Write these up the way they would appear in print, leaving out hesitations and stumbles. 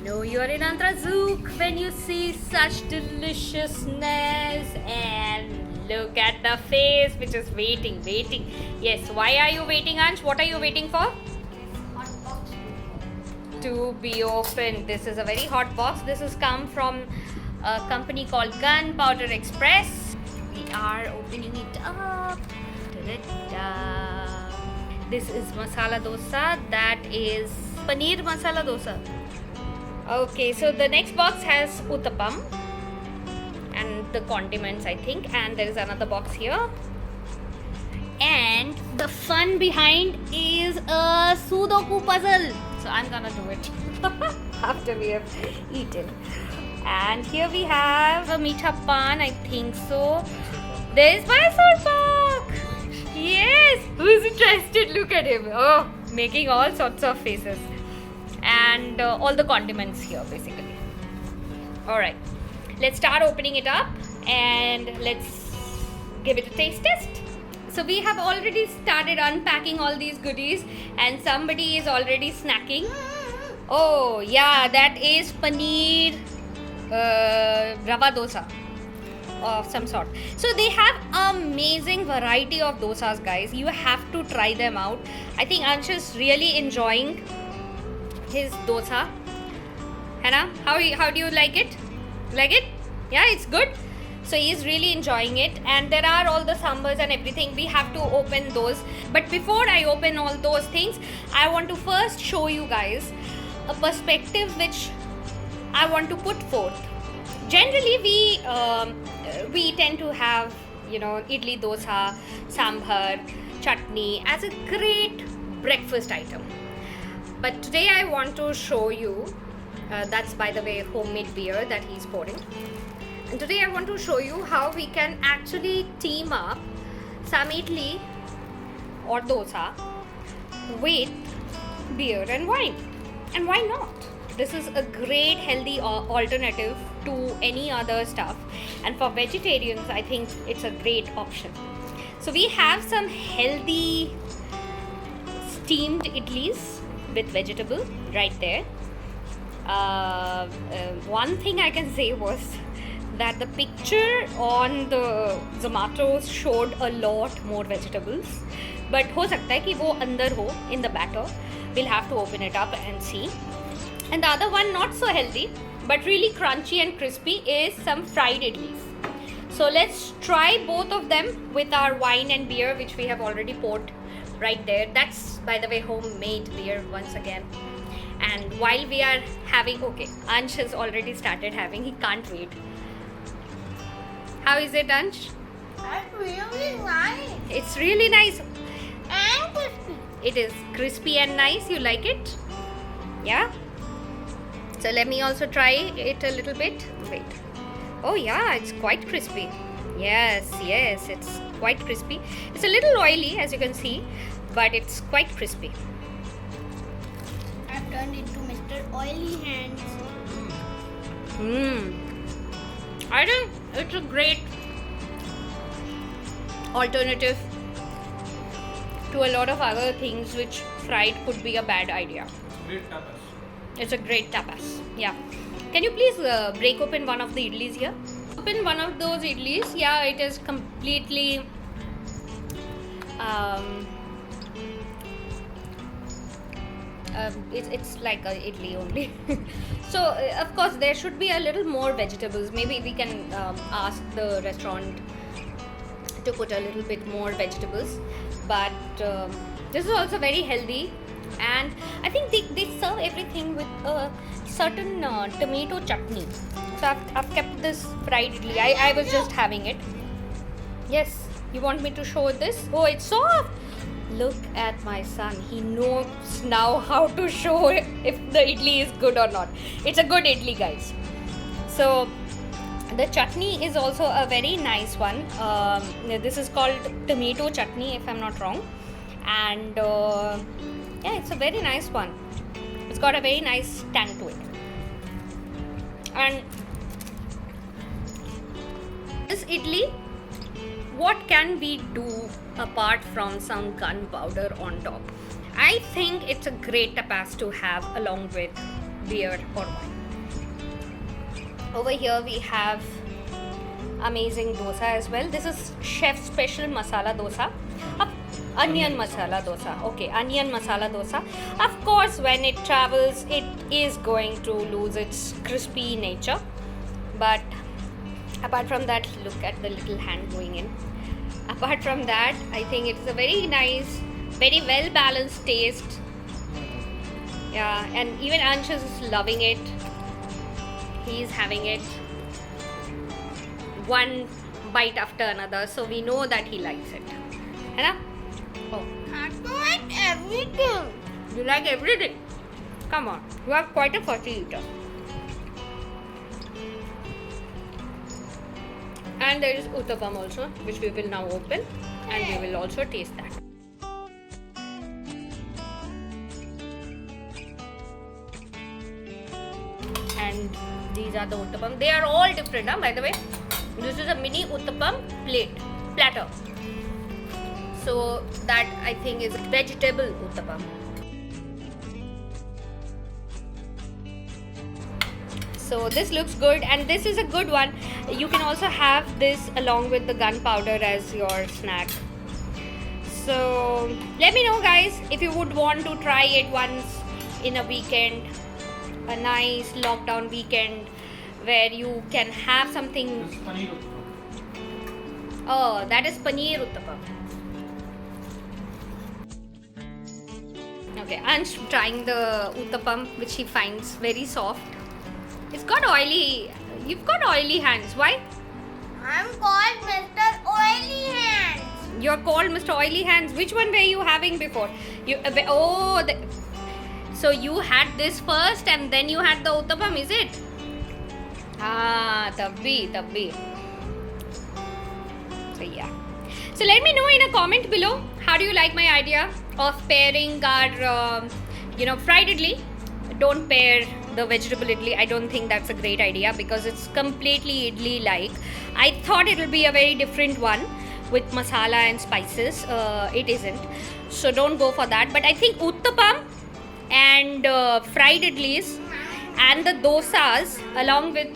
know you're in Antrazook when you see such deliciousness. And look at the face which is waiting. Yes, why are you waiting, Ansh? What are you waiting for? Hot box. To be opened. This is a very hot box. This has come from a company called Gunpowder Express. We are opening it up. Ta-da-da. This is masala dosa. That is paneer masala dosa. Okay, so the next box has uttapam and the condiments, I think, and there is another box here. And the fun behind is a Sudoku puzzle. So I'm gonna do it after we have eaten. And here we have a meetha pan, I think so. There's Mysore Pak. Yes, who's interested? Look at him. Oh, making all sorts of faces. And all the condiments here, basically. Alright, let's start opening it up and let's give it a taste test. So we have already started unpacking all these goodies and somebody is already snacking. Oh yeah, that is paneer rava dosa of some sort. So they have amazing variety of dosas, guys. You have to try them out. I think Ansh is really enjoying his dosa. Hannah, how do you like it? Like it? Yeah, it's good. So he's really enjoying it, and there are all the sambars and everything. We have to open those. But before I open all those things, I want to first show you guys a perspective which I want to put forth. Generally, we tend to have, idli dosa, sambar, chutney as a great breakfast item. But today I want to show you, that's by the way homemade beer that he's pouring. And today I want to show you how we can actually team up some idli or dosa with beer and wine. And why not? This is a great healthy alternative to any other stuff. And for vegetarians, I think it's a great option. So we have some healthy steamed idlis with vegetable right there. One thing I can say was that the picture on the Zomato showed a lot more vegetables, but ho sakta hai ki wo andar ho in the batter. We'll have to open it up and see. And the other one, not so healthy but really crunchy and crispy, is some fried idlis. So let's try both of them with our wine and beer, which we have already poured right there. That's, by the way, homemade beer once again. And while we are having, okay, Ansh has already started having, he can't wait. How is it, Ansh? That's really nice. It's really nice. And crispy. It is crispy and nice. You like it? Yeah? So let me also try it a little bit. Wait. Oh yeah, it's quite crispy. Yes, it's quite crispy. It's a little oily, as you can see, but it's quite crispy. I've turned into Mr. Oily Hands. I think it's a great alternative to a lot of other things which fried could be a bad idea. Great tapas. It's a great tapas. Yeah. Can you please break open one of the idlis here? Open one of those idlis. Yeah, it is completely it's like a idli only. So of course there should be a little more vegetables. Maybe we can ask the restaurant to put a little bit more vegetables. But this is also very healthy, and I think they serve everything with a certain tomato chutney. So I've kept this fried idli. I was just having it. Yes, you want me to show this? Oh, it's soft. Look at my son. He knows now how to show if the idli is good or not. It's a good idli, guys. So the chutney is also a very nice one. This is called tomato chutney, if I'm not wrong. And yeah, it's a very nice one. It's got a very nice tang to it. And this idli, what can we do apart from some gunpowder on top? I think it's a great tapas to have along with beer or wine. Over here we have amazing dosa as well. This is chef's special masala dosa. Onion masala dosa. Okay, onion masala dosa. Of course, when it travels, it is going to lose its crispy nature. But apart from that, look at the little hand going in. Apart from that, I think it's a very nice, very well balanced taste. Yeah, and even Ansh is loving it. He's having it one bite after another, so we know that he likes it. Hai na? Oh, I like everything. you like everything? Come on, you are quite a fussy eater. And there is uttapam also, which we will now open, and we will also taste that. And these are the uttapam. They are all different, by the way. This is a mini uttapam platter. So that I think is vegetable uttapam. So this looks good, and this is a good one. You can also have this along with the gunpowder as your snack. So let me know, guys, if you would want to try it once in a weekend, a nice lockdown weekend where you can have something. This is paneer uttapam. Oh, that is paneer uttapam. Okay, Ansh trying the uttapam, which he finds very soft. It's got oily. You've got oily hands. Why? I'm called Mr. Oily Hands. You're called Mr. Oily Hands. Which one were you having before? So you had this first and then you had the uttapam, is it? Tabbi. So yeah. So let me know in a comment below, how do you like my idea of pairing our, fried idli? Don't pair the vegetable idli. I don't think that's a great idea because it's completely idli-like. I thought it will be a very different one with masala and spices. It isn't. So don't go for that. But I think uttapam and fried idlis and the dosas along with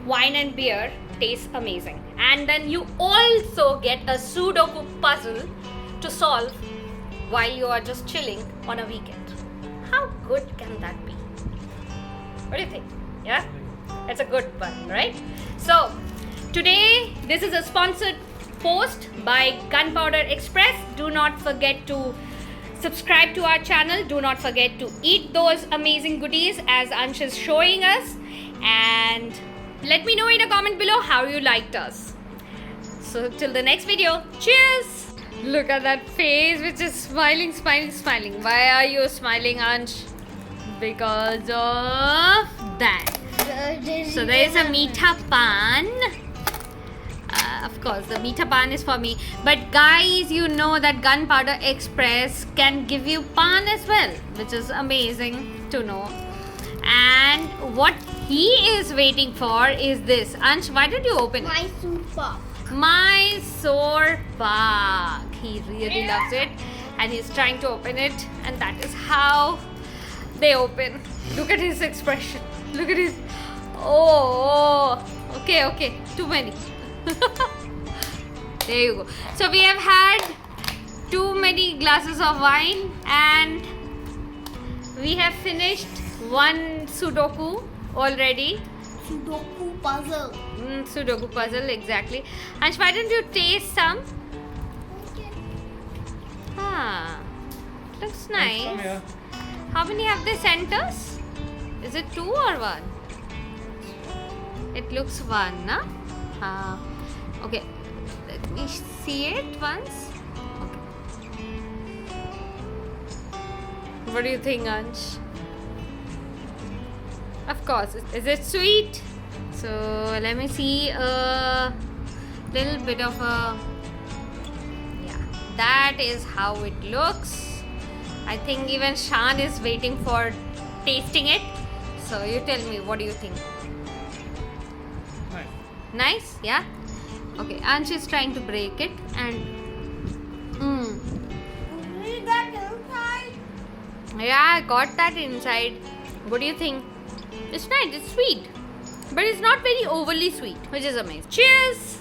wine and beer taste amazing. And then you also get a Sudoku puzzle to solve while you are just chilling on a weekend. How good can that be? What do you think? Yeah? It's a good one, right? So, today this is a sponsored post by Gunpowder Express. Do not forget to subscribe to our channel. Do not forget to eat those amazing goodies as Ansh is showing us. And let me know in a comment below how you liked us. So, till the next video, cheers! Look at that face which is smiling. Why are you smiling, Ansh? Because of that. So there is a meetha pan. Of course, the meetha pan is for me. But guys, you know that Gunpowder Express can give you pan as well, which is amazing to know. And what he is waiting for is this. Ansh, why did you open it? Mysore Pak. Mysore Pak. He really loves it and he's trying to open it, and that is how they open. Look at his expression. Look at his. Oh, okay. Too many. There you go. So we have had too many glasses of wine and we have finished one Sudoku already. Sudoku puzzle. Sudoku puzzle, exactly. And why don't you taste some? Looks Come nice. here. How many have they sent us? Is it 2 or 1? It looks 1, na? Okay. Let me see it once. Okay. What do you think, Ansh? Of course. Is it sweet? So let me see a little bit of a. Yeah, that is how it looks. I think even Shan is waiting for tasting it. So you tell me, what do you think? Nice. Nice? Yeah? Okay, Ansh is trying to break it and We got inside. yeah, I got that inside. What do you think? It's nice, it's sweet. But it's not very overly sweet, which is amazing. Cheers!